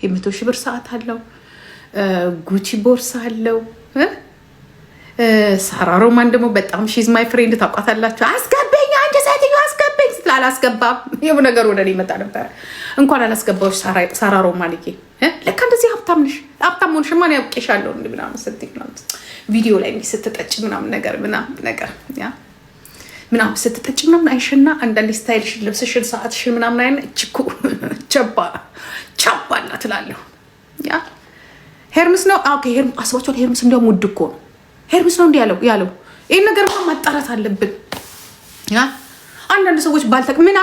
የ100,000 ብር ሰዓት አለው። ጉቺ ቦርሳ አለው። ሳራ ሮማን ደግሞ በጣም ሺዝ ማይ ፍሬንድ ታውቃታላችሁ። አስገበኝ አንቺ ሴትዮ አስገበኝ ስትል አላስገባም። ይሄው ነገር ወደ እኔ ይመጣ ነበር። እንኳን አላስገባዎች ሳራ ሮማን ይሄ ለካ እንደዚህ ሀብታም ነሽ፣ ሀብታም ሆንሽ ማን ያውቅሻለሁ ምናምን ስትይ ምናምን ቪዲዮ ላይ እንዲህ ስትጠጭ ምናምን ነገር ያ ምናምን ስትጠጭ ምናምን አይሽና አንዳንድ ስታይልሽን ልብስሽን ሰዓትሽን ምናምን አይነ እችኩ ቸባላ ትላለሁ። ያ ሄርምስ ነው። ኦኬ ሄርምስ አስባችኋል። ሄርምስ እንዲያውም ውድ እኮ ነው። ሄርምስ ነው እንዲህ ያለው ይህን ነገር ማጣራት አለብን። ያ አንዳንድ ሰዎች ባልተቅ ምን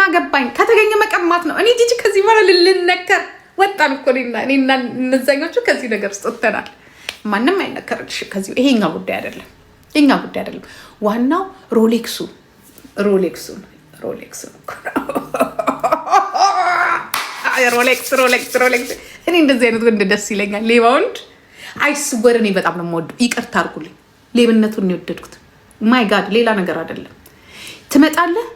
አገባኝ ከተገኘ መቀማት ነው። እኔ ጂጂ ከዚህ በኋላ ልንነከር ወጣን እኮ እኔና እነዛኞቹ ከዚህ ነገር ውስጥ ወጥተናል። ማንም አይነከርልሽ ከዚህ። ይሄኛ ጉዳይ አይደለም። ዋናው ሮሌክሱ ሮሌክስ እኔ እንደዚህ አይነት ወንድ ደስ ይለኛል። ሌባ ወንድ አይስወር። እኔ በጣም ነው የምወደው። ይቅርታ አድርጉልኝ፣ ሌብነቱን የወደድኩት ማይ ጋድ፣ ሌላ ነገር አይደለም። ትመጣለህ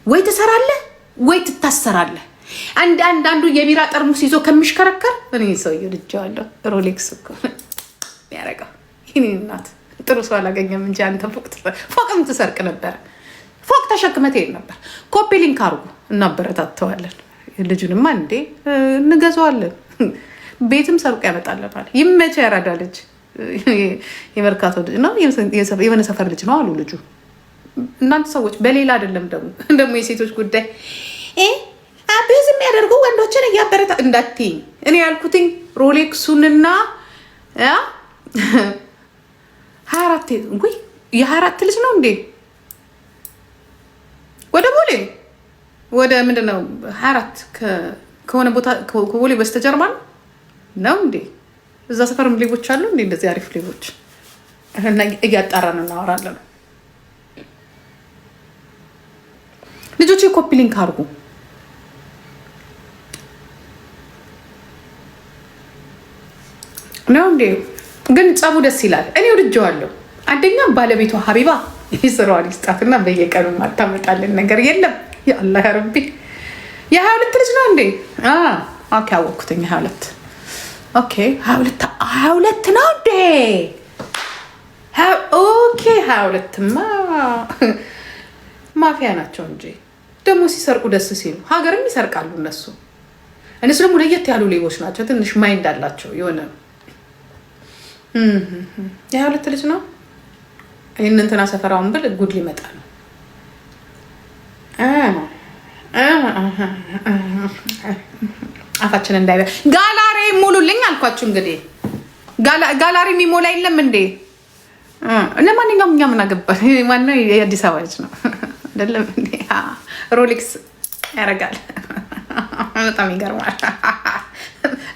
ወይ ትሰራለህ ወይ ትታሰራለህ። አንዳንዱ የቢራ ጠርሙስ ይዞ ከሚሽከረከር እኔ ሰውዬው ልጄዋለሁ። ሮሌክስ እኮ ያረጋው ይሄን እናት ጥሩ ሰው አላገኘም እንጂ አንተ ፎቅም ትሰርቅ ነበር። ፎቅ ተሸክመት ይሄድ ነበር። ኮፒ ሊንክ አድርጉ፣ እናበረታተዋለን። ልጁንማ እንዴ እንገዛዋለን። ቤትም ሰርቆ ያመጣለናል። ይመቸ ያራዳ ልጅ የመርካቶ ልጅ ነው፣ የሆነ ሰፈር ልጅ ነው አሉ ልጁ። እናንተ ሰዎች በሌላ አይደለም ደግሞ የሴቶች ጉዳይ አቢዝ የሚያደርጉ ወንዶችን እያበረታ እንዳትይኝ። እኔ ያልኩትኝ ሮሌክሱንና 24 ወይ የ24 ልጅ ነው እንዴ? ወደ ቦሌ ወደ ምንድነው 24 ከሆነ ቦታ ከቦሌ በስተጀርባ ነው እንዴ? እዛ ሰፈርም ሌቦች አሉ እንዴ? እንደዚህ አሪፍ ሌቦች እና እያጣራን እናወራለን። ልጆች ኮፒ ሊንክ አድርጉ። ነው እንዴ? ግን ጸቡ ደስ ይላል። እኔ ወድጀዋለሁ። አንደኛ ባለቤቷ ሀቢባ ይስራዋል ይስጣትና በየቀኑ ማታመጣልን ነገር የለም። ያአላህ ረቢ የ22 ልጅ ነው እንዴ? ኦኬ አወኩትኝ 22 ኦኬ 22 ነው እንዴ? ኦኬ 22ማ ማፊያ ናቸው እንጂ ደግሞ ሲሰርቁ ደስ ሲሉ ሀገርም ይሰርቃሉ እነሱ ደግሞ ለየት ያሉ ሌቦች ናቸው። ትንሽ ማይንድ አላቸው የሆነ የ22 ልጅ ነው። እንትና ሰፈራውን ብል ጉድ ሊመጣ ነው። አፋችን እንዳይበ ጋላሪ ሙሉልኝ አልኳችሁ። እንግዲህ ጋላሪ የሚሞላ የለም እንዴ? ለማንኛውም እኛ ምን አገባን? ማነው የአዲስ አበባ ልጅ ነው አይደለም እንዴ? ሮሌክስ ያደርጋል። በጣም ይገርማል።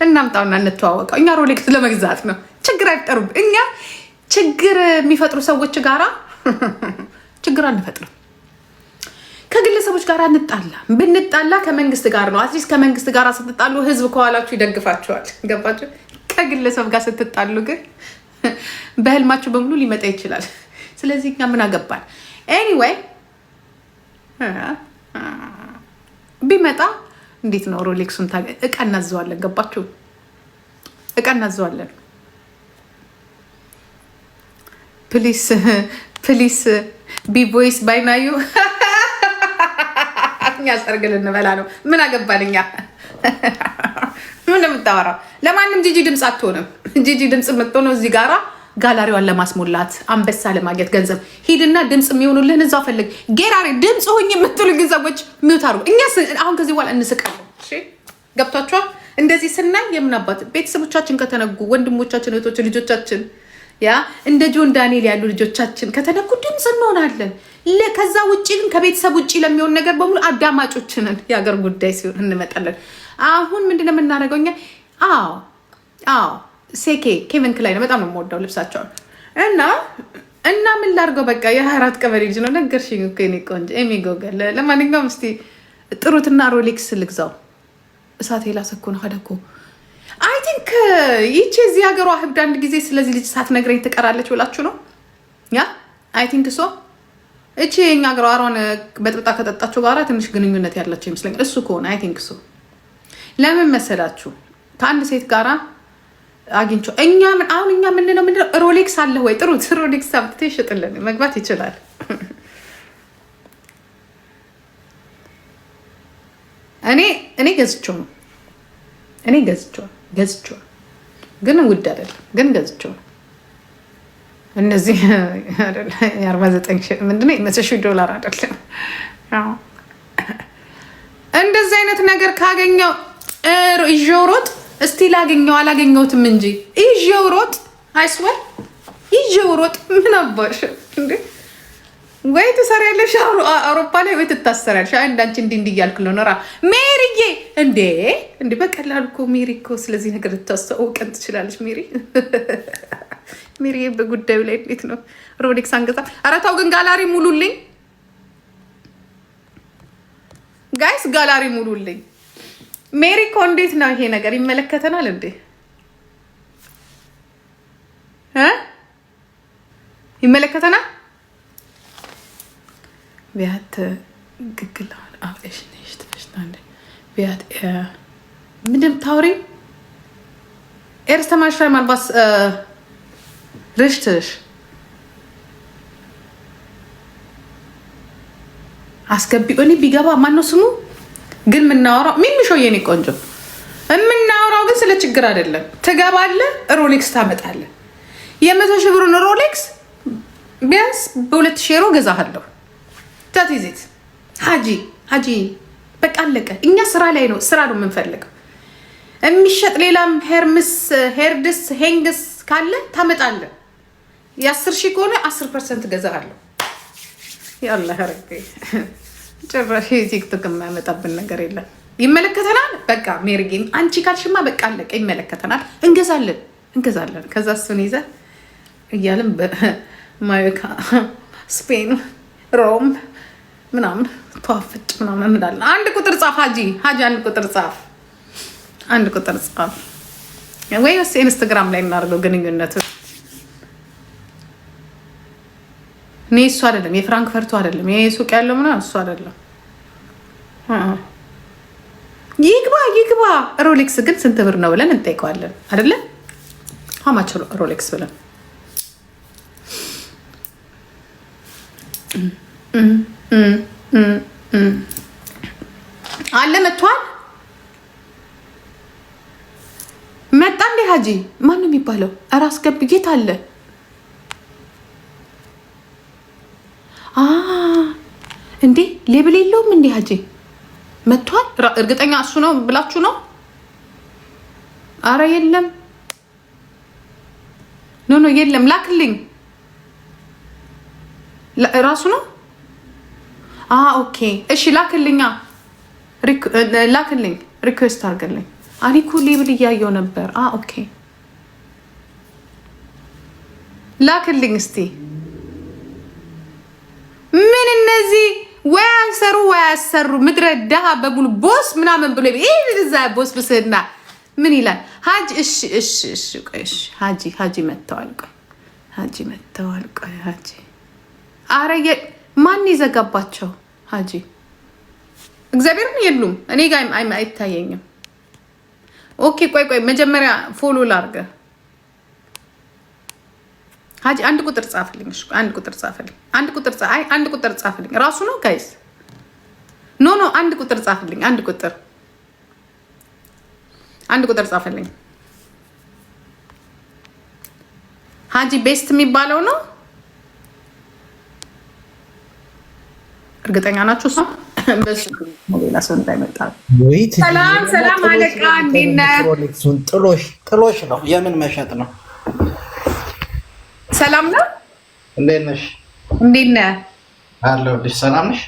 እናምጣውና እንተዋወቀው። እኛ ሮሌክስ ለመግዛት ነው። ችግር አይፈጠሩም። እኛ ችግር የሚፈጥሩ ሰዎች ጋራ ችግር አንፈጥርም። ከግለሰቦች ጋር እንጣላ ብንጣላ ከመንግስት ጋር ነው። አትሊስት ከመንግስት ጋር ስትጣሉ ህዝብ ከኋላችሁ ይደግፋችኋል። ገባችሁ? ከግለሰብ ጋር ስትጣሉ ግን በህልማችሁ በሙሉ ሊመጣ ይችላል። ስለዚህ እኛ ምን አገባን? ኤኒዌይ ቢመጣ እንዴት ነው ሮሌክሱን እቃ እናዘዋለን። ገባችሁ? እቃ እናዘዋለን። ፕሊስ ቢቮይስ ባይናዩ እኛ ሰርግ ልንበላ ነው። ምን አገባን እኛ? ምን የምታወራው? ለማንም ጂጂ ድምፅ አትሆንም። ጂጂ ድምፅ የምትሆነው እዚህ ጋራ ጋላሪዋን ለማስሞላት አንበሳ ለማግኘት ገንዘብ ሂድና ድምፅ የሚሆኑልህን እዛው ፈልግ። ጌራሪ ድምፅ ሆኝ የምትሉ ሰዎች ሚውት አድርጉ። እኛ አሁን ከዚህ በኋላ እንስቃለን። ገብቷችኋል? እንደዚህ ስናይ የምናባት ቤተሰቦቻችን ከተነጉ፣ ወንድሞቻችን፣ እህቶች፣ ልጆቻችን ያ እንደ ጆን ዳንኤል ያሉ ልጆቻችን ከተነኩ ድምፅ እንሆናለን። ከዛ ውጭ ግን ከቤተሰብ ውጭ ለሚሆን ነገር በሙሉ አዳማጮችንን የሀገር ጉዳይ ሲሆን እንመጣለን። አሁን ምንድነው የምናደርገው እኛ? አዎ ሴኬ ኬቨን ክላይን በጣም ነው የምወደው ልብሳቸውን እና ምን ላድርገው በቃ የ24 ቀበሌ ልጅ ነው ነገርሽኝ እኮ የኔ ቆንጆ የሚጎገል። ለማንኛውም እስኪ ጥሩትና ሮሌክስ ልግዛው። እሳት የላሰኮ ነው ከደኮ አይ ቲንክ ይቺ እዚህ ሀገሯ ህብድ አንድ ጊዜ ስለዚህ ልጅ ሳትነግረኝ ትቀራለች ብላችሁ ነው ያ? አይ ቲንክ ሶ እቺ የኛ ሀገሯ አሯን በጥብጣ ከጠጣችሁ ጋራ ትንሽ ግንኙነት ያላቸው ይመስለኛል። እሱ ከሆነ አይ ቲንክ ሶ ለምን መሰላችሁ? ከአንድ ሴት ጋራ አግኝቼው አሁን እኛ ምንድነው ሮሌክስ አለ ወይ? ጥሩ ሮሌክስ አምጥቶ ይሽጥልን መግባት ይችላል። እኔ ገዝቼው ነው ገዝቼው ግን ውድ አይደለም፣ ግን ገዝቼው ነው። እነዚህ የ49 ምንድነው $100,000 አይደለም። እንደዚህ አይነት ነገር ካገኘው ይዤው ሮጥ። እስቲ ላገኘው አላገኘሁትም እንጂ ይዤው ሮጥ። አይስወር ይዤው ሮጥ። ምን አባሽ እንዴ? ወይ ትሰሪያለሽ አውሮፓ ላይ ወይ ትታሰሪያለሽ። እንዳንቺ እንዲህ እያልክ ነው ሜሪዬ። እንዴ በቀላሉ እኮ ሜሪ እኮ ስለዚህ ነገር ልታስተዋውቀን ትችላለች። ሜሪ በጉዳዩ ላይ እንዴት ነው ሮሌክስ አንገዛ? ኧረ ተው ግን ጋላሪ ሙሉልኝ ጋይስ፣ ጋላሪ ሙሉልኝ። ሜሪ እኮ እንዴት ነው ይሄ ነገር ይመለከተናል እንዴ? ይመለከተናል። ቢያት ግግል አፍሽ ነሽ ተፈሽታንደ ቢያት ምንም ታውሪ ኤርስተማሽ ማልባስ ርሽትሽ አስገቢ። እኔ ቢገባ ማነው ስሙ ግን የምናወራው ሚሚሾ የኔ ቆንጆ የምናወራው ግን ስለ ችግር አይደለም። ትገባለህ፣ ሮሌክስ ታመጣለህ። የ100,000 ብሩን ሮሌክስ ቢያንስ በ2,000 ዩሮ ገዛሃለሁ። ታቲዚት ሀጂ በቃ አለቀ። እኛ ስራ ላይ ነው፣ ስራ ነው የምንፈልገው። የሚሸጥ ሌላም ሄርድስ ሄንግስ ካለ ታመጣለህ። የ10,000 ከሆነ 10% ገዛሃለሁ። ያላ ረቢ ጭራሽ ቲክቶክ የማያመጣብን ነገር የለም። ይመለከተናል። በቃ ሜሪጌም አንቺ ካልሽማ በቃ አለቀ። ይመለከተናል። እንገዛለን። ከዛ እሱን ይዘህ እያልን በማዮካ ስፔን ሮም ምናምን ተዋፍጭ ምናምን እንዳለን። አንድ ቁጥር ጻፍ ሀጂ አንድ ቁጥር ጻፍ ወይስ ኢንስታግራም ላይ እናደርገው ግንኙነቱ። እኔ እሱ አይደለም የፍራንክፈርቱ አይደለም ይሄ ሱቅ ያለው ምናምን እሱ አይደለም። ይግባ። ሮሌክስ ግን ስንት ብር ነው ብለን እንጠይቀዋለን አይደለ? ሀማች ሮሌክስ ብለን አለ መጣ እንዴ ሀጂ? ማን ነው የሚባለው? እራስ ገብ ጌት አለ እንዴ? ሌብል የለውም እንዴ ሀጂ? መጥቷል። እርግጠኛ እሱ ነው ብላችሁ ነው? አረ የለም፣ ኖ የለም። ላክልኝ። ራሱ ነው። ኦኬ እሺ፣ ላክልኝ፣ ሪኩዌስት አድርግልኝ። አሪኩ ሌብል እያየው ነበር። ኦኬ ላክልኝ እስቲ። ምን እነዚህ ወይ አሰሩ ምድረ ደሃ በሙሉ ቦስ ምናምን ብሎ እዛ ቦስ ብስና ምን ይላል ሀጂ? እሺ ቆይ ሀጂ መጥተዋል። ቆይ ሀጂ አረ ማን ይዘጋባቸው? ሀጂ እግዚአብሔርን የሉም። እኔ ጋር አይታየኝም። ኦኬ ቆይ መጀመሪያ ፎሎ ላርገ ሀጂ። አንድ ቁጥር ጻፍልኝ። አንድ ቁጥር ጻፍልኝ። ራሱ ነው ጋይስ። ኖ አንድ ቁጥር ጻፍልኝ። አንድ ቁጥር ጻፍልኝ። ሀጂ ቤስት የሚባለው ነው። እርግጠኛ ናችሁ? ሌላ ሰው እንዳይመጣ። ሰላም አለቃ፣ እንዴት ነህ? ጥሎሽ ነው። የምን መሸጥ ነው? ሰላም ነው። እንዴት ነሽ? እንዴት ነህ? አለሁልሽ። ሰላም ነሽ?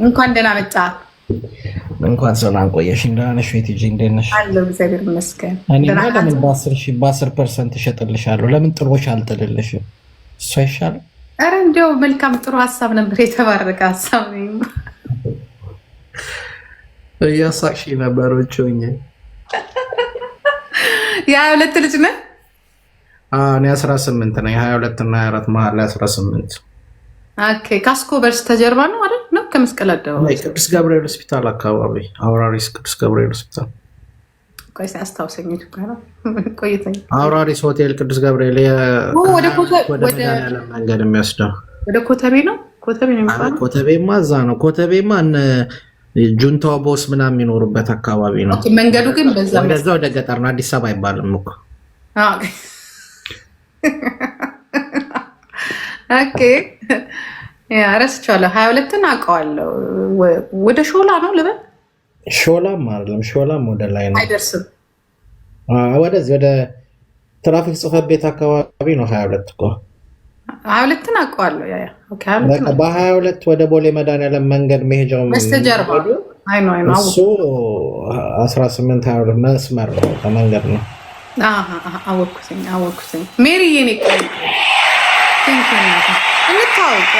እንኳን ደህና መጣ። እንኳን ሰላም ቆየሽ። ደህና ነሽ? ቲጂ እንዴት ነሽ? አለሁ እግዚአብሔር ይመስገን። እኔማ ለምን በ10% እሸጥልሻለሁ? ለምን ጥሎሽ አልጥልልሽም? እሱ አይሻልም? ኧረ እንዲያው መልካም ጥሩ ሀሳብ ነበር። የተባረከ ሀሳብ ነው። እያሳቅሽ ነበሮች ሆኜ 22 ልጅ ነህ? እኔ 18 ነኝ። 22 እና 24 መሀል ላይ 18። ኦኬ ካስኮ በርስ ተጀርባ ነው አይደል? ነው ከመስቀል አደባባይ ቅዱስ ገብርኤል ሆስፒታል አካባቢ፣ አውራሪስ ቅዱስ ገብርኤል ሆስፒታል። ቆይ አስታውሰኝ ቆይተኝ። አውራሪስ ሆቴል ቅዱስ ገብርኤል ወደ መድኃኒዓለም መንገድ የሚወስደው ወደ ኮተቤ ነው። ኮተቤ ነው የሚባለው። ኮተቤማ እዛ ነው። ኮተቤማ ጁንታው ቦስ ምናምን የሚኖሩበት አካባቢ ነው። መንገዱ ግን በዛ ወደ ገጠር ነው። አዲስ አበባ አይባልም እኮ። ኦኬ ረስቼዋለሁ። 22ን አውቀዋለሁ። ወደ ሾላ ነው ልበል? ሾላም አይደለም። ሾላም ወደ ላይ ነው፣ አይደርስም። ወደዚህ ወደ ትራፊክ ጽሕፈት ቤት አካባቢ ነው። 22 እኮ 22ን አውቀዋለሁ። በ22 ወደ ቦሌ መድኃኒዓለም መንገድ መሄጃው በስተጀርባ እሱ 18 22 መስመር ነው፣ ከመንገድ ነው። አወኩትኝ። ሜሪዬ እንታወቅ።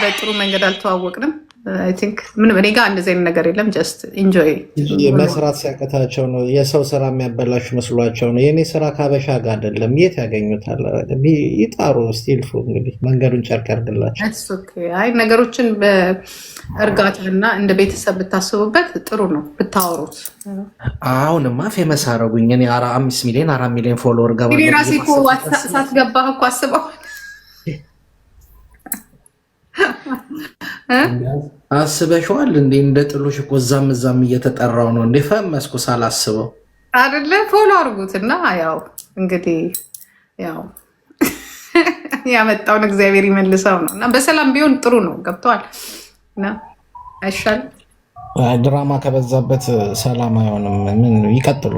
በጥሩ መንገድ አልተዋወቅንም። ምንም እኔ ጋር እንደዚህ አይነት ነገር የለም። ጀስት ኢንጆይ መስራት ሲያቀታቸው ነው። የሰው ስራ የሚያበላሹ መስሏቸው ነው። የእኔ ስራ ከሀበሻ ጋር አይደለም። የት ያገኙታል? ይጣሩ እስቲ ይልፉ። እንግዲህ መንገዱን ጨርቅ ያርግላቸው። አይ ነገሮችን በእርጋታና እንደ ቤተሰብ ብታስቡበት ጥሩ ነው ብታወሩት። አሁንማ ፌመስ አረጉኝ። እኔ 5 ሚሊዮን 4 ሚሊዮን ፎሎወር ገባ። ራሴ እኮ ሳትገባህ እኮ አስበው አስበሽዋል እንዴ? እንደ ጥሎሽ እኮ እዛም እየተጠራው ነው እንዴ? ፈመስኩ ሳላስበው አይደለ? ፎሎ አድርጉት እና ያው እንግዲህ ያው ያመጣውን እግዚአብሔር ይመልሰው ነው እና በሰላም ቢሆን ጥሩ ነው። ገብተዋል እና አይሻልም? ድራማ ከበዛበት ሰላም አይሆንም። ምን ይቀጥሉ?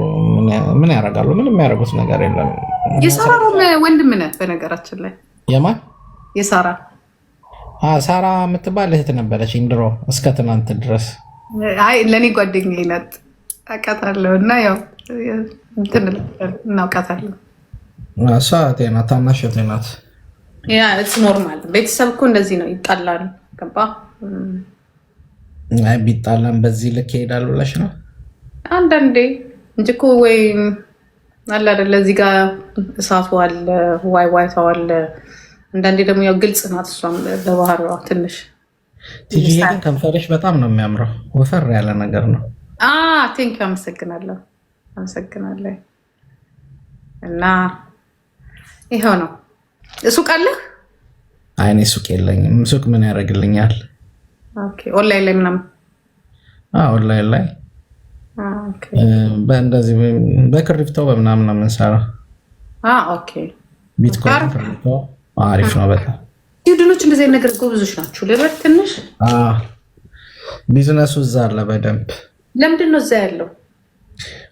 ምን ያደርጋሉ? ምንም የሚያደርጉት ነገር የለም። የሳራ ወንድም ነህ በነገራችን ላይ። የማን? የሳራ ሳራ የምትባል እህት ነበረች ድሮ እስከ ትናንት ድረስ። አይ ለእኔ ጓደኛዬ ናት፣ አውቃታለሁ እና ያው እናውቃታለን። እሷ እህቴ ናት፣ ታናሽ እህቴ ናት። ያ ኖርማል። ቤተሰብ እኮ እንደዚህ ነው፣ ይጣላል። ገባ? አይ ቢጣላም በዚህ ልክ ይሄዳል ብለሽ ነው? አንዳንዴ እንጂ እኮ ወይ አለ አይደለ፣ እዚህ ጋር እሳቱ አለ፣ ዋይታው አለ። አንዳንዴ ደግሞ ያው ግልጽ ናት እሷም በባህሪዋ ትንሽ። ቲጂ ግን ከንፈርሽ በጣም ነው የሚያምረው፣ ወፈር ያለ ነገር ነው። ቴንኪው፣ አመሰግናለሁ። እና ይኸው ነው። ሱቅ አለህ? አይ እኔ ሱቅ የለኝም። ሱቅ ምን ያደርግልኛል? ኦንላይን ላይ ምናምን? ኦንላይን ላይ በእንደዚህ በክሪፕቶ በምናምን ነው የምንሰራው። ቢትኮይን ክሪፕቶ አሪፍ ነው በጣም። ስዊድኖች እንደዚህ ነገር ጎበዞች ናቸው ልበል ትንሽ። ቢዝነሱ እዛ አለ በደንብ። ለምንድን ነው እዛ ያለው?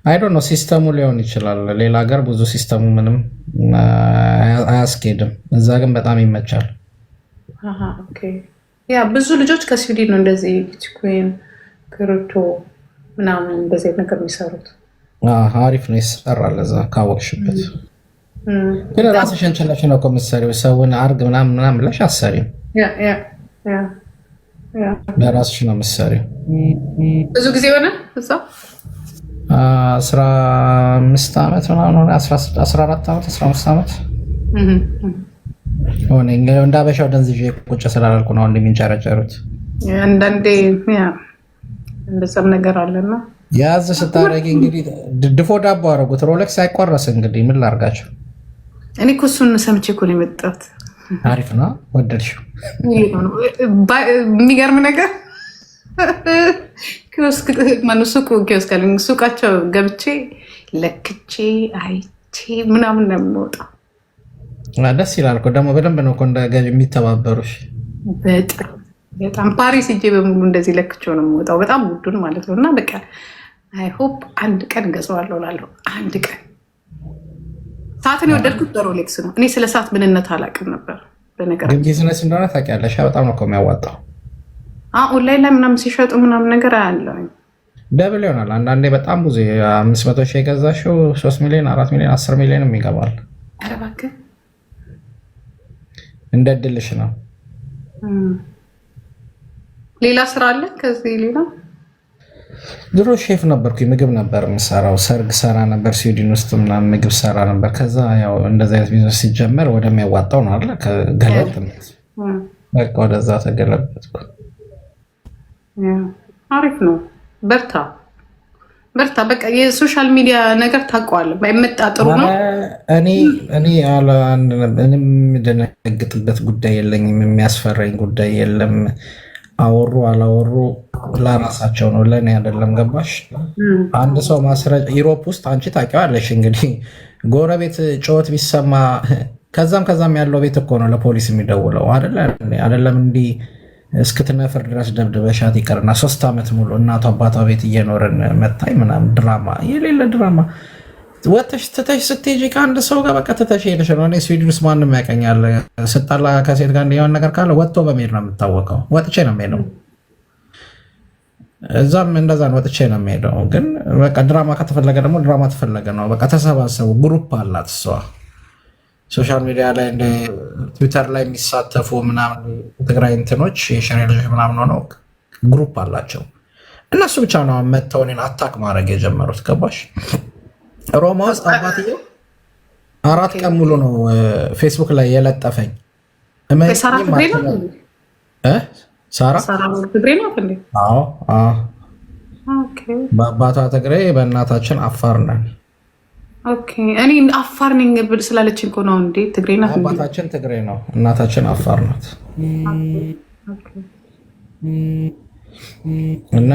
አይ ዶንት ኖ፣ ሲስተሙ ሊሆን ይችላል። ሌላ ሀገር ብዙ ሲስተሙ ምንም አያስኬድም፣ እዛ ግን በጣም ይመቻል። ያ ብዙ ልጆች ከስዊድን ነው እንደዚህ ቢትኮይን ክሪፕቶ ምናምን እንደዚህ ነገር የሚሰሩት። አሪፍ ነው፣ ይሰራል እዛ ካወቅሽበት። ግን ራስሽን ችለሽ ነው እኮ የምትሰሪው። ሰውን አርግ ምናምን ብለሽ አትሰሪም። በራስሽ ነው የምትሰሪው። ብዙ ጊዜ ሆነ እዛ 15 ዓመት ምናምን ሆነ፣ 14 ዓመት 15 ዓመት ሆነ። እንደ አበሻው ደንዝዤ ቁጭ ስላላልኩ ነው እንደሚንጨረጨሩት። አንዳንዴ እንደዛም ነገር አለና ያዝ ስታረጊ እንግዲህ ድፎ ዳቦ አደረጉት። ሮሌክስ አይቆረስ እንግዲህ ምን ላርጋቸው? እኔ እኮ እሱን ሰምቼ እኮ ነው የመጣሁት። አሪፍ ነው፣ ወደድሽው? የሚገርም ነገር ሱቃቸው ገብቼ ለክቼ አይቼ ምናምን ነው የምወጣው። ደስ ይላል እኮ ደግሞ በደንብ ነው እኮ እንደ ገቢ የሚተባበሩሽ። በጣም ፓሪስ ሂጄ በሙሉ እንደዚህ ለክቼው ነው የምወጣው፣ በጣም ውዱን ማለት ነው። እና በቃ አይ ሆፕ አንድ ቀን ገዛዋለሁ እላለሁ። አንድ ቀን ሰዓትን የወደድኩት በሮሌክስ ነው። እኔ ስለ ሰዓት ምንነት አላውቅም ነበር በነገራችን። ግን ቢዝነስ እንደሆነ ታውቂያለሽ። በጣም ነው እኮ የሚያዋጣው። ኦንላይን ላይ ምናምን ሲሸጡ ምናምን ነገር አያለሁኝ። ደብል ይሆናል አንዳንዴ። በጣም ብዙ 500 ሺህ የገዛሽው 3 ሚሊዮን 4 ሚሊዮን 10 ሚሊዮንም ይገባል። ኧረ እባክህ እንደ እድልሽ ነው። ሌላ ስራ አለ ከዚህ ሌላ? ድሮ ሼፍ ነበርኩኝ፣ ምግብ ነበር የምሰራው። ሰርግ ሰራ ነበር ስዊድን ውስጥ ምናምን ምግብ ሰራ ነበር። ከዛ ያው እንደዚህ አይነት ቢዝነስ ሲጀመር ወደሚያዋጣው ነው አለ ገለጥ በቃ ወደዛ ተገለበጥኩ። አሪፍ ነው፣ በርታ። በርታ። በቃ የሶሻል ሚዲያ ነገር ታውቀዋለህ። ባይመጣ ጥሩ ነው። እኔ ምንም የምደነግጥበት ጉዳይ የለኝም። የሚያስፈራኝ ጉዳይ የለም። አወሩ አላወሩ ለራሳቸው ነው፣ ለእኔ አይደለም። ገባሽ? አንድ ሰው ማስረጃ ኢሮፕ ውስጥ አንቺ ታውቂዋለሽ እንግዲህ ጎረቤት ጩኸት ቢሰማ ከዛም ያለው ቤት እኮ ነው ለፖሊስ የሚደውለው አይደለም። እንዲህ እስክትነፍር ድረስ ደብድበሻት ይቀርና 3 ዓመት ሙሉ እናቷ አባቷ ቤት እየኖርን መታይ ምናምን ድራማ የሌለ ድራማ ወጥተሽ ትተሽ ስትሄጂ ከአንድ ሰው ጋር በቃ ትተሽ ሄደሽ ነው። እኔ ስዊድን ውስጥ ማንም ያውቀኛል። ስጣላ ከሴት ጋር የሆነ ነገር ካለ ወጥቶ በመሄድ ነው የምታወቀው። ወጥቼ ነው የምሄደው። እዛም እንደዛ ነው፣ ወጥቼ ነው የምሄደው። ግን በቃ ድራማ ከተፈለገ ደግሞ ድራማ ተፈለገ ነው። በቃ ተሰባሰቡ። ግሩፕ አላት እሷ ሶሻል ሚዲያ ላይ እንደ ትዊተር ላይ የሚሳተፉ ምናምን ትግራይ እንትኖች የሸኔ ልጆች ምናምን ሆነው ግሩፕ አላቸው። እነሱ ብቻ ነው መጥተው እኔን አታክ ማድረግ የጀመሩት። ገባሽ? ሮማ ውስጥ አባትዬው 4 ቀን ሙሉ ነው ፌስቡክ ላይ የለጠፈኝ። ሳራ ትግሬ ነው። በአባቷ ትግሬ በእናታችን አፋር ነን። እኔ አፋር ነኝ ብል ስላለችኝ እኮ ነው እንዴ። ትግሬ ናት። አባታችን ትግሬ ነው፣ እናታችን አፋር ናት። እና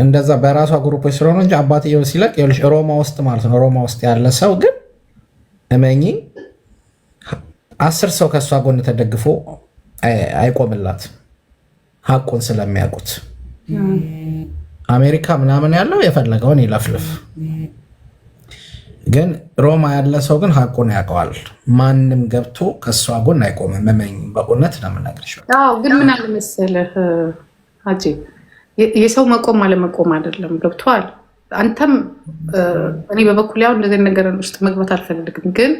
እንደዛ በራሷ ግሩፖች ስለሆነ እንጂ አባትየው ሲለቅ ይኸውልሽ ሮማ ውስጥ ማለት ነው። ሮማ ውስጥ ያለ ሰው ግን እመኚ 10 ሰው ከእሷ ጎን ተደግፎ አይቆምላት፣ ሀቁን ስለሚያውቁት። አሜሪካ ምናምን ያለው የፈለገውን ይለፍልፍ፣ ግን ሮማ ያለ ሰው ግን ሀቁን ያውቀዋል። ማንም ገብቶ ከእሷ ጎን አይቆምም። እመኚ፣ በእውነት ነው የምነግርሽ። ግን ምን አለ መሰለህ ሀጂ፣ የሰው መቆም አለመቆም አይደለም። ገብቶሃል? አንተም እኔ በበኩል ያው እንደዚህ ነገር ውስጥ መግባት አልፈልግም፣ ግን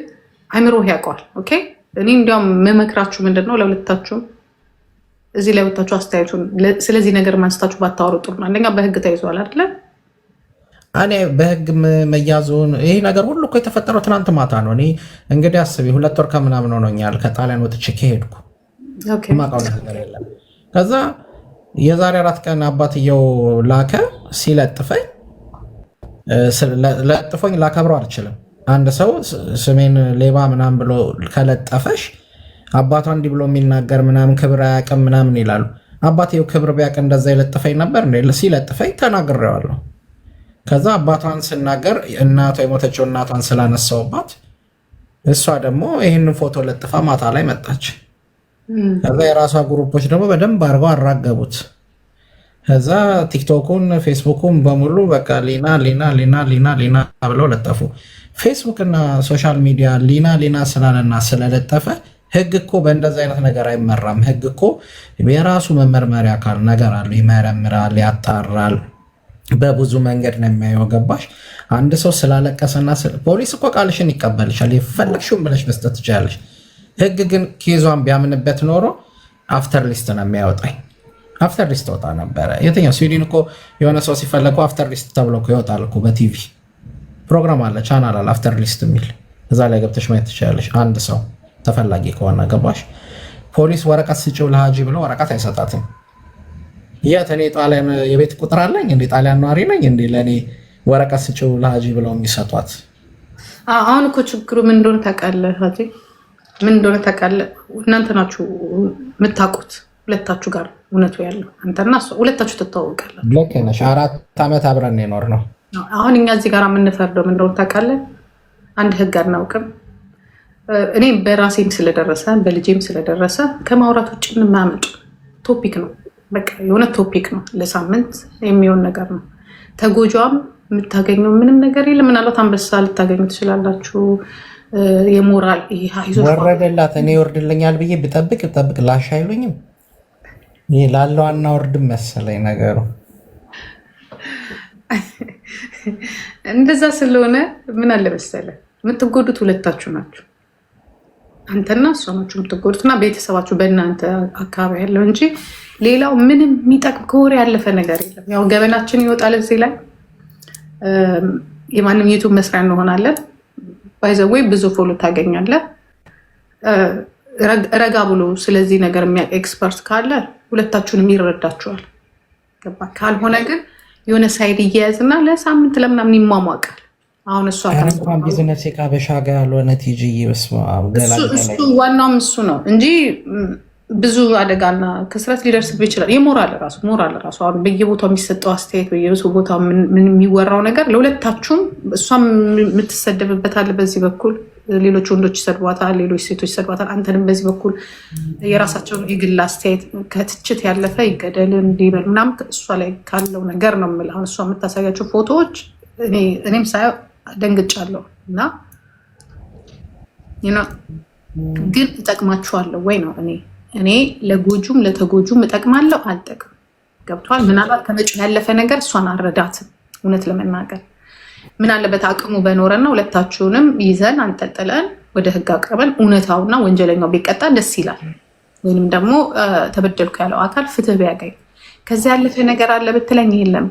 አይምሮህ ያውቀዋል። ኦኬ። እኔ እንዲያውም መመክራችሁ ምንድን ነው ለሁለታችሁም እዚህ ላይ ወታችሁ አስተያየቱን ስለዚህ ነገር ማንስታችሁ ባታወሩ ጥሩ ነው። አንደኛ በህግ ተይዟል አይደለ? እኔ በህግ መያዙን ይሄ ነገር ሁሉ እኮ የተፈጠረው ትናንት ማታ ነው። እኔ እንግዲህ አስቢ 2 ወር ከምናምን ሆኖኛል ከጣሊያን ወጥቼ ከሄድኩ። የማውቀው ነገር የለም። ከዛ የዛሬ 4 ቀን አባትየው ላከ ሲለጥፈኝ፣ ለጥፎኝ ላከብረው አልችልም። አንድ ሰው ስሜን ሌባ ምናምን ብሎ ከለጠፈሽ አባቷ እንዲህ ብሎ የሚናገር ምናምን ክብር አያውቅም ምናምን ይላሉ። አባትየው ክብር ቢያውቅ እንደዛ ይለጥፈኝ ነበር? ሲለጥፈኝ ተናግሬዋለሁ። ከዛ አባቷን ስናገር እናቷ የሞተችው እናቷን ስላነሳውባት እሷ ደግሞ ይህንን ፎቶ ለጥፋ ማታ ላይ መጣች። ከዛ የራሷ ግሩፖች ደግሞ በደንብ አድርገው አራገቡት። ከዛ ቲክቶኩን ፌስቡኩን በሙሉ በቃ ሊና ሊና ሊና ሊና ሊና ብለው ለጠፉ። ፌስቡክ እና ሶሻል ሚዲያ ሊና ስላለና ስለለጠፈ ህግ እኮ በእንደዚህ አይነት ነገር አይመራም። ህግ እኮ የራሱ መመርመሪያ አካል ነገር አለ። ይመረምራል፣ ያጣራል፣ በብዙ መንገድ ነው የሚያየው። ገባሽ? አንድ ሰው ስላለቀሰና ፖሊስ እኮ ቃልሽን ይቀበልሻል፣ የፈለግሽውን ብለሽ መስጠት ትችላለሽ። ህግ ግን ኬዟን ቢያምንበት ኖሮ አፍተር ሊስት ነው የሚያወጣኝ። አፍተር ሊስት ወጣ ነበረ። የትኛው ስዊድን እኮ የሆነ ሰው ሲፈለጉ አፍተር ሊስት ተብሎ እኮ ይወጣል እኮ በቲቪ ፕሮግራም አለ፣ ቻናል አለ አፍተር ሊስት የሚል እዛ ላይ ገብተሽ ማየት ትችላለሽ። አንድ ሰው ተፈላጊ ከሆነ ገባሽ? ፖሊስ ወረቀት ስጭው ለሀጂ ብሎ ወረቀት አይሰጣትም። የት እኔ ጣሊያን የቤት ቁጥር አለኝ እንዴ? ጣሊያን ነዋሪ ነኝ እንዴ? ለእኔ ወረቀት ስጭው ለሀጂ ብለው የሚሰጧት? አሁን እኮ ችግሩ ምን እንደሆነ ታውቃለህ ሀጂ? ምን እንደሆነ ታውቃለህ? እናንተ ናችሁ የምታውቁት፣ ሁለታችሁ ጋር እውነቱ ያለው አንተና እሷ ሁለታችሁ ትተዋወቃላችሁ። ልክ ነሽ። 4 ዓመት አብረን የኖር ነው። አሁን እኛ እዚህ ጋር የምንፈርደው ምን እንደሆነ ታውቃለህ? አንድ ህግ አናውቅም። እኔ በራሴም ስለደረሰ በልጄም ስለደረሰ ከማውራት ውጭ የማያመጡ ቶፒክ ነው። በቃ የሆነ ቶፒክ ነው፣ ለሳምንት የሚሆን ነገር ነው። ተጎጇም የምታገኘው ምንም ነገር የለም። ምናልባት አንበሳ ልታገኙ ትችላላችሁ። የሞራል ወረደላት። እኔ ይወርድልኛል ብዬ ብጠብቅ ላሽ አይሉኝም። ይህ ላለው አናወርድም መሰለኝ ነገሩ። እንደዛ ስለሆነ ምን አለ መሰለህ የምትጎዱት ሁለታችሁ ናችሁ። አንተና እሷ ናችሁ የምትጎዱት እና ቤተሰባችሁ በእናንተ አካባቢ ያለው እንጂ ሌላው ምንም የሚጠቅም ከወሬ ያለፈ ነገር የለም። ያው ገበናችን ይወጣል እዚህ ላይ የማንም ዩቱብ መስሪያ እንሆናለን። ባይዘወይ ብዙ ፎሎ ታገኛለህ። ረጋ ብሎ ስለዚህ ነገር የሚያውቅ ኤክስፐርት ካለ ሁለታችሁንም ይረዳችኋል። ገባ? ካልሆነ ግን የሆነ ሳይድ እያያዝና ለሳምንት ለምናምን ይሟሟቃል። አሁን እሷ እንኳን ቢዝነስ የካበሻ ጋር ያልሆነ ቲጂ እሱ ዋናውም እሱ ነው እንጂ ብዙ አደጋና ክስረት ሊደርስብህ ይችላል። የሞራል ራሱ አሁን በየቦታው የሚሰጠው አስተያየት በየቦታው የሚወራው ነገር ለሁለታችሁም፣ እሷም የምትሰደብበት አለ በዚህ በኩል፣ ሌሎች ወንዶች ይሰድቧታል፣ ሌሎች ሴቶች ይሰድቧታል። አንተንም በዚህ በኩል የራሳቸውን የግል አስተያየት ከትችት ያለፈ ይገደል እንዲበል ምናምን እሷ ላይ ካለው ነገር ነው የምልህ። አሁን እሷ የምታሳያቸው ፎቶዎች እኔም ሳየው ደንግጫለሁ። እና ግን እጠቅማችኋለሁ ወይ ነው እኔ ለጎጁም ለተጎጁም እጠቅማለሁ አልጠቅም። ገብቷል። ምናልባት ከመጪው ያለፈ ነገር እሷን አረዳትም። እውነት ለመናገር ምን አለበት አቅሙ በኖረና ሁለታችሁንም ይዘን አንጠልጥለን ወደ ህግ አቅርበን እውነታውና ወንጀለኛው ቢቀጣ ደስ ይላል። ወይንም ደግሞ ተበደልኩ ያለው አካል ፍትህ ቢያገኝ። ከዚያ ያለፈ ነገር አለ ብትለኝ የለም።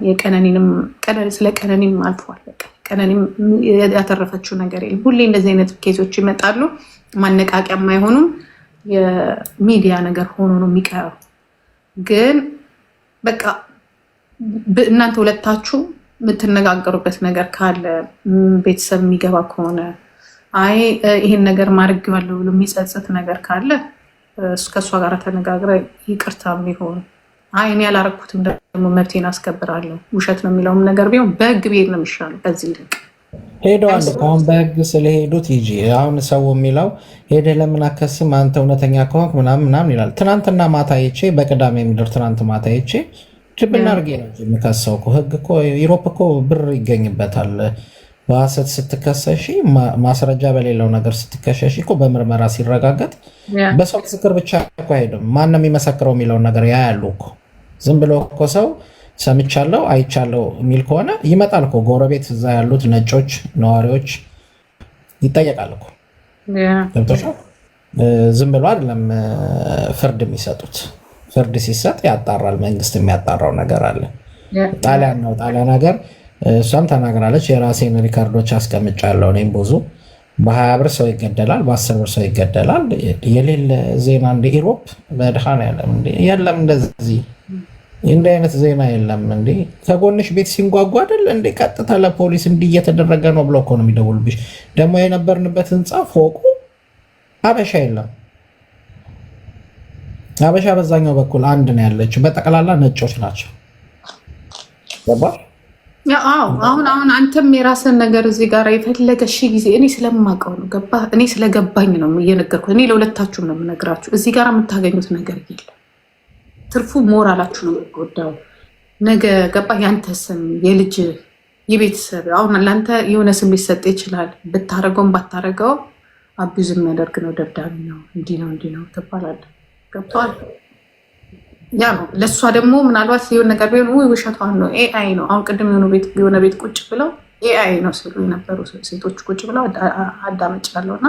ስለ ቀነኒም አልፏል። ቀነኒም ያተረፈችው ነገር የለም። ሁሌ እንደዚህ አይነት ኬዞች ይመጣሉ። ማነቃቂያም አይሆኑም። የሚዲያ ነገር ሆኖ ነው የሚቀረው። ግን በቃ እናንተ ሁለታችሁ የምትነጋገሩበት ነገር ካለ ቤተሰብ የሚገባ ከሆነ አይ ይሄን ነገር ማድረግዋለሁ ብሎ የሚጸጽት ነገር ካለ ከእሷ ጋር ተነጋግረ ይቅርታ ቢሆን አይ እኔ ያላረኩትም ደግሞ መብቴን አስከብራለሁ ውሸት ነው የሚለውም ነገር ቢሆን በህግ ብሄድ ነው የሚሻለው። ከዚህ ይልቅ ሄደዋል። አሁን በህግ ስለሄዱት ይጂ አሁን ሰው የሚለው ሄደ ለምን አከስም አንተ እውነተኛ ከሆንክ ምናምን ይላል። ትናንትና ማታ ይቼ በቅዳሜ ምድር ትናንት ማታ ይቼ ድብና አድርጌ ነው የምከሰው። ህግ እኮ ዩሮፕ እኮ ብር ይገኝበታል። በሐሰት ስትከሰሺ ማስረጃ በሌለው ነገር ስትከሰሺ እኮ በምርመራ ሲረጋገጥ በሰው ምስክር ብቻ እኮ አይሄድም። ማንም የሚመሰክረው የሚለውን ነገር ያያሉ እኮ። ዝም ብሎ እኮ ሰው ሰምቻለሁ አይቻለሁ የሚል ከሆነ ይመጣል እኮ ጎረቤት እዛ ያሉት ነጮች ነዋሪዎች ይጠየቃል እኮ። ዝም ብሎ አይደለም ፍርድ የሚሰጡት። ፍርድ ሲሰጥ ያጣራል። መንግስት የሚያጣራው ነገር አለ። ጣሊያን ነው ጣሊያን ሀገር እሷም ተናግራለች። የራሴን ሪካርዶች አስቀምጫለሁ። እኔም ብዙ በ20 ብር ሰው ይገደላል፣ በ10 ብር ሰው ይገደላል። የሌለ ዜና እንደ ኢሮፕ መድኃኔዓለም የለም እንደዚህ እንዲህ አይነት ዜና የለም። እንዴ ከጎንሽ ቤት ሲንጓጓ አይደል እንዴ ቀጥታ ለፖሊስ እንዲህ እየተደረገ ነው ብለው እኮ ነው የሚደውሉብሽ። ደግሞ የነበርንበት ህንፃ ፎቁ ሀበሻ የለም። ሀበሻ በዛኛው በኩል አንድ ነው ያለችው፣ በጠቅላላ ነጮች ናቸው። ገባሽ? አሁን አንተም የራስን ነገር እዚህ ጋር የፈለገ ሺህ ጊዜ እኔ ስለማውቀው ነው። ገባህ? እኔ ስለገባኝ ነው እየነገርኩ። እኔ ለሁለታችሁም ነው የምነግራችሁ። እዚህ ጋር የምታገኙት ነገር የለም። ትርፉ ሞራላችሁ ነው የሚጎዳው። ነገ ገባህ? ያንተ ስም የልጅ የቤተሰብ አሁን ለአንተ የሆነ ስም ሊሰጥ ይችላል። ብታረገውም ባታረገው አቢዝ የሚያደርግ ነው፣ ደብዳቤ ነው፣ እንዲህ ነው ትባላለህ። ገብተዋል። ያ ነው ለእሷ ደግሞ ምናልባት የሆነ ነገር ቢሆን ውሸቷን ነው ኤአይ ነው። አሁን ቅድም የሆነ ቤት ቁጭ ብለው ኤአይ ነው ሲሉ የነበሩ ሴቶች ቁጭ ብለው አዳመጫለሁ። እና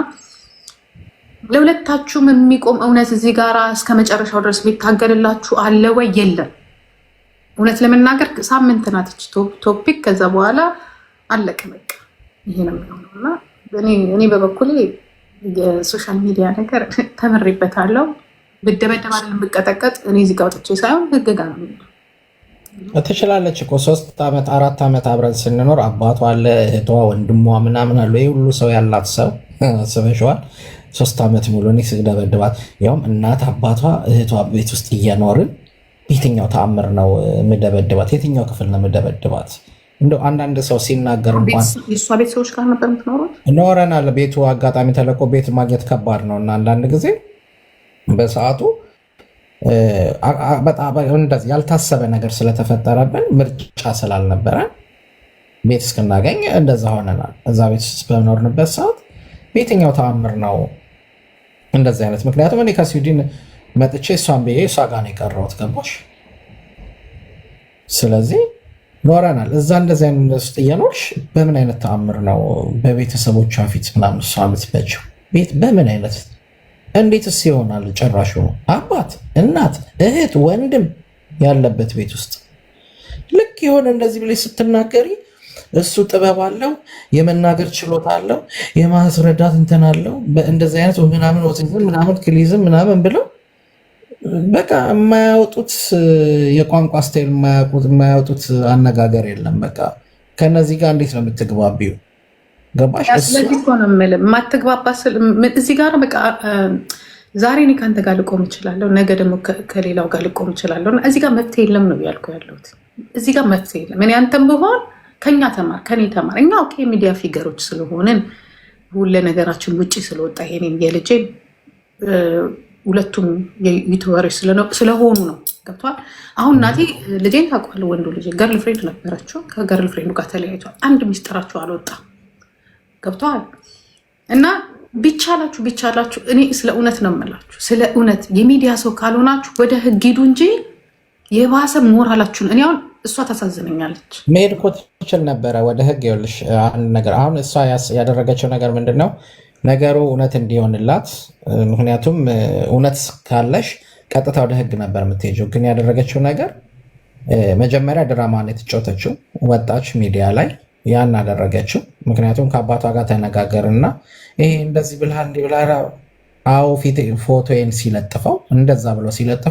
ለሁለታችሁም የሚቆም እውነት እዚህ ጋር እስከ መጨረሻው ድረስ ሊታገልላችሁ አለ ወይ? የለም። እውነት ለመናገር ሳምንት ናት ቶፒክ። ከዛ በኋላ አለቀ በቃ። ይሄ ነው የሚሆነው። እና እኔ በበኩሌ የሶሻል ሚዲያ ነገር ተምሬበታለሁ። ብደበደብ አይደለም ብቀጠቀጥ እኔ እዚህ ጋር ወጥቼ ሳይሆን ህግ ጋር ነው የሚሄደው። ትችላለች እኮ 3 ዓመት 4 ዓመት አብረን ስንኖር አባቷ አለ፣ እህቷ፣ ወንድሟ ምናምን አለ። ይህ ሁሉ ሰው ያላት ሰው ስበሸዋል። 3 ዓመት ሙሉ እኔ ስደበድባት ያውም እናት አባቷ እህቷ ቤት ውስጥ እየኖርን የትኛው ተአምር ነው የምደበድባት? የትኛው ክፍል ነው የምደበድባት? እንደው አንዳንድ ሰው ሲናገር እንኳን የእሷ ቤት ሰዎች ጋር ነበር የምትኖሩት? ኖረናል። ቤቱ አጋጣሚ ተለቆ ቤት ማግኘት ከባድ ነው እና አንዳንድ ጊዜ በሰዓቱ በጣም እንደዚህ ያልታሰበ ነገር ስለተፈጠረብን ምርጫ ስላልነበረ ቤት እስክናገኝ እንደዛ ሆነናል። እዛ ቤት ውስጥ በኖርንበት ሰዓት በየትኛው ተአምር ነው እንደዚህ አይነት? ምክንያቱም እኔ ከስዊድን መጥቼ እሷን ብዬ እሷ ጋር ነው የቀረሁት። ገባሽ? ስለዚህ ኖረናል። እዛ እንደዚህ አይነት ውስጥ እየኖርሽ በምን አይነት ተአምር ነው በቤተሰቦቿ ፊት ምናምን እሷ የምትበችው? ቤት በምን አይነት እንዴትስ ይሆናል? ጭራሹ አባት፣ እናት፣ እህት፣ ወንድም ያለበት ቤት ውስጥ ልክ የሆነ እንደዚህ ብለሽ ስትናገሪ እሱ ጥበብ አለው፣ የመናገር ችሎታ አለው፣ የማስረዳት እንትን አለው። እንደዚህ አይነት ምናምን ኦቲዝም ምናምን ክሊዝም ምናምን ብለው በቃ የማያወጡት የቋንቋ ስታይል የማያወጡት አነጋገር የለም። በቃ ከነዚህ ጋር እንዴት ነው የምትግባቢው? ገባሽ? ስለዚህ እኮ ነው የምልህ የማትግባባ እዚህ ጋር በቃ ዛሬ እኔ ከአንተ ጋር ልቆም እችላለሁ፣ ነገ ደግሞ ከሌላው ጋር ልቆም እችላለሁ። እዚህ ጋር መፍትሄ የለም ነው ያልኩ ያለሁት። እዚህ ጋር መፍትሄ የለም። እኔ አንተም ብሆን ከኛ ተማር፣ ከኔ ተማር። እኛ ኦኬ ሚዲያ ፊገሮች ስለሆንን ሁለ ነገራችን ውጭ ስለወጣ ይሄኔን የልጄ ሁለቱም ዩቱበሮች ስለሆኑ ነው። ገብቷል። አሁን እናቴ ልጄን ታውቋለህ፣ ወንዱ ልጄ ገርል ፍሬንድ ነበረችው። ከገርል ፍሬንዱ ጋር ተለያይቷል። አንድ ሚስጥራቸው አልወጣም። ገብቷል። እና ቢቻላችሁ እኔ ስለ እውነት ነው የምላችሁ፣ ስለ እውነት የሚዲያ ሰው ካልሆናችሁ ወደ ህግ ሂዱ እንጂ የባሰ ሞራላችሁን። እኔ አሁን እሷ ታሳዝነኛለች። መሄድ እኮ ትችል ነበረ ወደ ህግ። ይኸውልሽ አንድ ነገር አሁን እሷ ያደረገችው ነገር ምንድን ነው? ነገሩ እውነት እንዲሆንላት፣ ምክንያቱም እውነት ካለሽ ቀጥታ ወደ ህግ ነበር የምትሄጂው። ግን ያደረገችው ነገር መጀመሪያ ድራማ ነው የተጫወተችው። ወጣች ሚዲያ ላይ ያን አደረገችው። ምክንያቱም ከአባቷ ጋር ተነጋገርና ይሄ እንደዚህ ብልሃል እንዲህ ብላ ፎቶዬን ሲለጥፈው እንደዛ ብሎ ሲለጥፈው